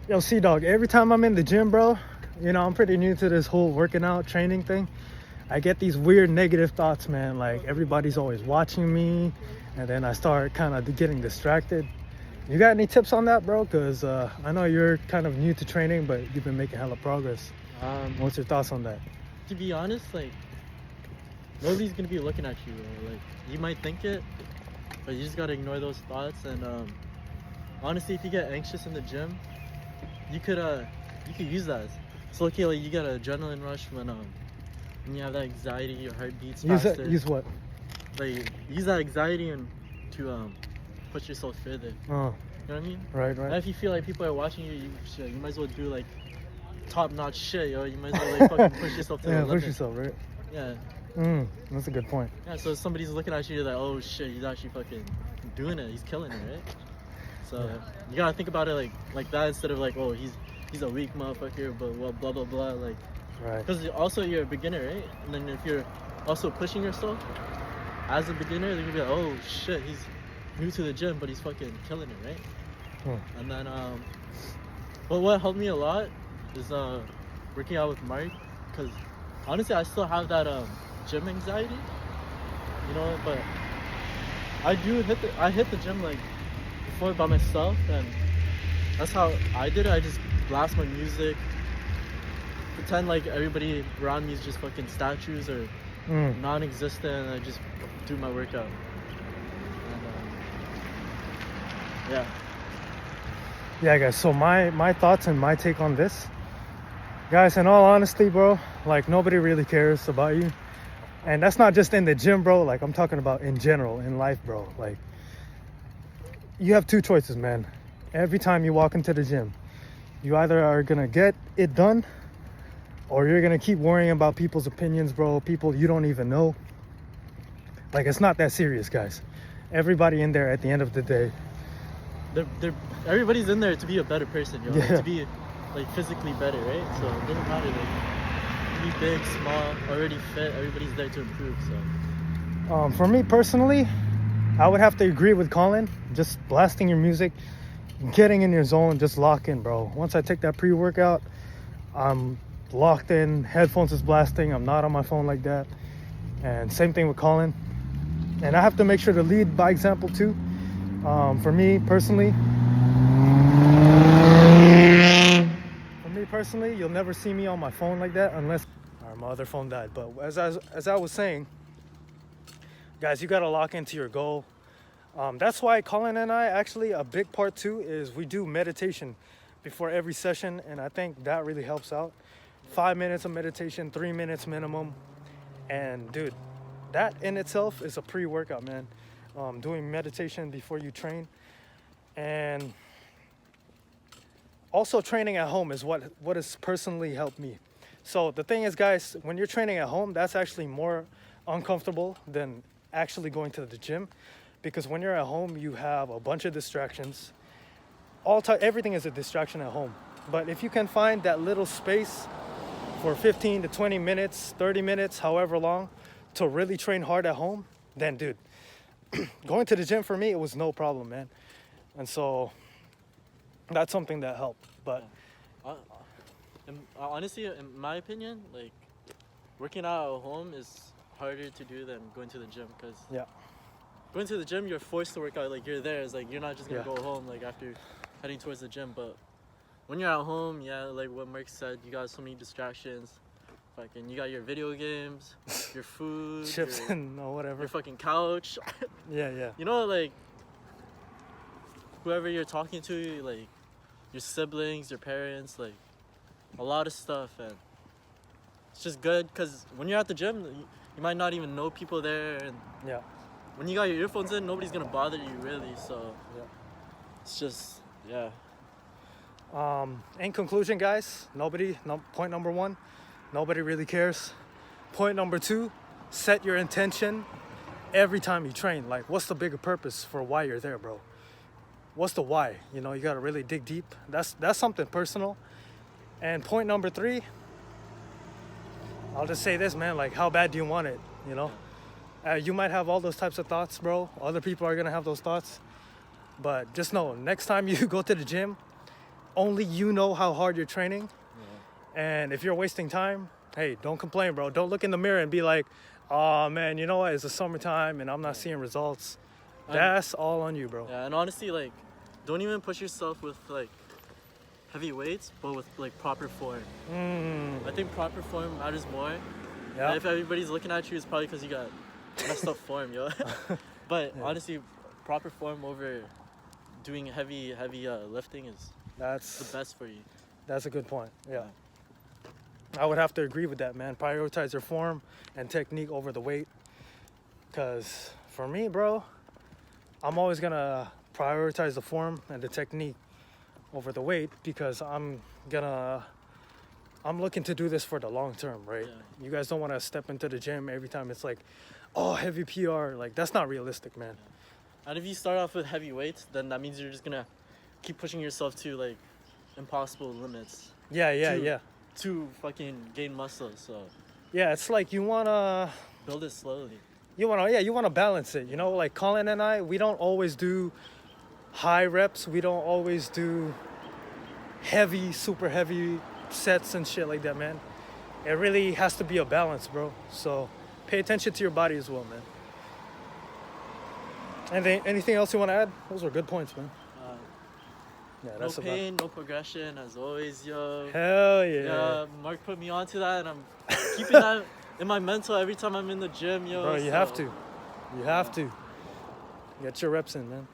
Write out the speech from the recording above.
Yo, C-Dog, every time I'm in the gym, bro, I'm pretty new to this whole working out training thing. I get these weird negative thoughts, man. Like everybody's always watching me, and then I start kind of getting distracted. You got any tips on that, bro? Because I know you're kind of new to training, but you've been making hella progress. What's your thoughts on that? To be honest, like, nobody's gonna be looking at you, bro. Like, you might think it, but you just gotta ignore those thoughts. And honestly, if you get anxious in the gym, you could use that. So okay, like you get an adrenaline rush when you have that anxiety, your heart beats faster. Use what? Like use that anxiety and to push yourself further. Oh, you know what I mean? Right. And if you feel like people are watching you, you might as well do like top-notch shit, yo. You might as well like fucking push yourself to the limit. Push yourself, right? Yeah. That's a good point. Yeah, so if somebody's looking at you, you're like, oh shit, he's actually fucking doing it. He's killing it, right? So you gotta think about it like that instead of like, oh, he's a weak motherfucker, but blah blah blah. Like, right? Because also you're a beginner, right? And then if you're also pushing yourself as a beginner, then you'll be like, oh shit, he's new to the gym, but he's fucking killing it, right? And then but what helped me a lot is working out with Mark, because honestly I still have that gym anxiety, but I hit the gym like before by myself, and that's how I did it. I just blast my music, pretend like everybody around me is just fucking statues or non-existent, and I just do my workout. And yeah, guys, so my thoughts and my take on this, guys, in all honesty, bro, like nobody really cares about you. And that's not just in the gym, bro. Like I'm talking about in general in life, bro. Like you have two choices, man. Every time you walk into the gym, you either are gonna get it done, or you're gonna keep worrying about people's opinions, bro. People you don't even know. Like, it's not that serious, guys. Everybody in there at the end of the day, everybody's in there to be a better person, yo. Yeah. Like, to be like physically better, right? So it doesn't matter, like, be big, small, already fit. Everybody's there to improve. So for me personally, I would have to agree with Colin. Just blasting your music, getting in your zone, just lock in, bro. Once I take that pre-workout, I'm locked in, headphones is blasting, I'm not on my phone like that. And same thing with Colin. And I have to make sure to lead by example too. For me personally, you'll never see me on my phone like that unless my other phone died. But as I was saying, guys, you gotta lock into your goal. That's why Colin and I, actually a big part too, is we do meditation before every session, and I think that really helps out. 5 minutes of meditation, 3 minutes minimum. And dude, that in itself is a pre-workout, man. Doing meditation before you train. And also training at home is what has personally helped me. So the thing is, guys, when you're training at home, that's actually more uncomfortable than actually going to the gym, because when you're at home, you have a bunch of distractions. Everything is a distraction at home. But if you can find that little space for 15 to 20 minutes, 30 minutes, however long, to really train hard at home, then dude, going to the gym for me, it was no problem, man. And so that's something that helped. But honestly, in my opinion, like, working out at home is harder to do than going to the gym, because going to the gym, you're forced to work out. Like, you're there. It's like you're not just gonna go home like after heading towards the gym. But when you're at home, like what Mark said, you got so many distractions. Fucking, you got your video games, your food, chips and whatever, your fucking couch. Yeah. Like, whoever you're talking to, like your siblings, your parents, like a lot of stuff. And it's just good because when you're at the gym, you might not even know people there, and when you got your earphones in, nobody's gonna bother you really. So it's just in conclusion, guys, point number one, nobody really cares. Point number two, set your intention every time you train. Like, what's the bigger purpose for why you're there, bro? What's the why? You gotta really dig deep. That's something personal. And point number three, I'll just say this, man, like, how bad do you want it? You might have all those types of thoughts, bro. Other people are gonna have those thoughts. But just know, next time you go to the gym, only you know how hard you're training. And if you're wasting time, hey, don't complain, bro. Don't look in the mirror and be like, oh man, you know what? It's the summertime and I'm not seeing results. That's all on you, bro. Yeah, and honestly, like, don't even push yourself with like heavy weights, but with like proper form. I think proper form matters more. Yeah. And if everybody's looking at you, it's probably because you got messed up form, yo. But honestly, proper form over doing heavy lifting is That's the best for you. That's a good point. Yeah. I would have to agree with that, man. Prioritize your form and technique over the weight. Because for me, bro, I'm always going to prioritize the form and the technique over the weight because I'm looking to do this for the long term, right? Yeah. You guys don't want to step into the gym every time it's like, oh, heavy PR. Like, that's not realistic, man. And if you start off with heavy weights, then that means you're just going to keep pushing yourself to like impossible limits. Yeah. To fucking gain muscle, so Yeah, it's like you want to build it slowly. You want to balance it, you know, like Colin and I, we don't always do high reps. We don't always do super heavy sets and shit like that, man. It really has to be a balance, bro. So pay attention to your body as well, man. Anything else you want to add? Those were good points, man. Yeah, No that's pain, no progression, as always, yo. Hell yeah. Yeah, Mark put me onto that, and I'm keeping that in my mental every time I'm in the gym, yo. Bro, you have to. You have to. Get your reps in, man.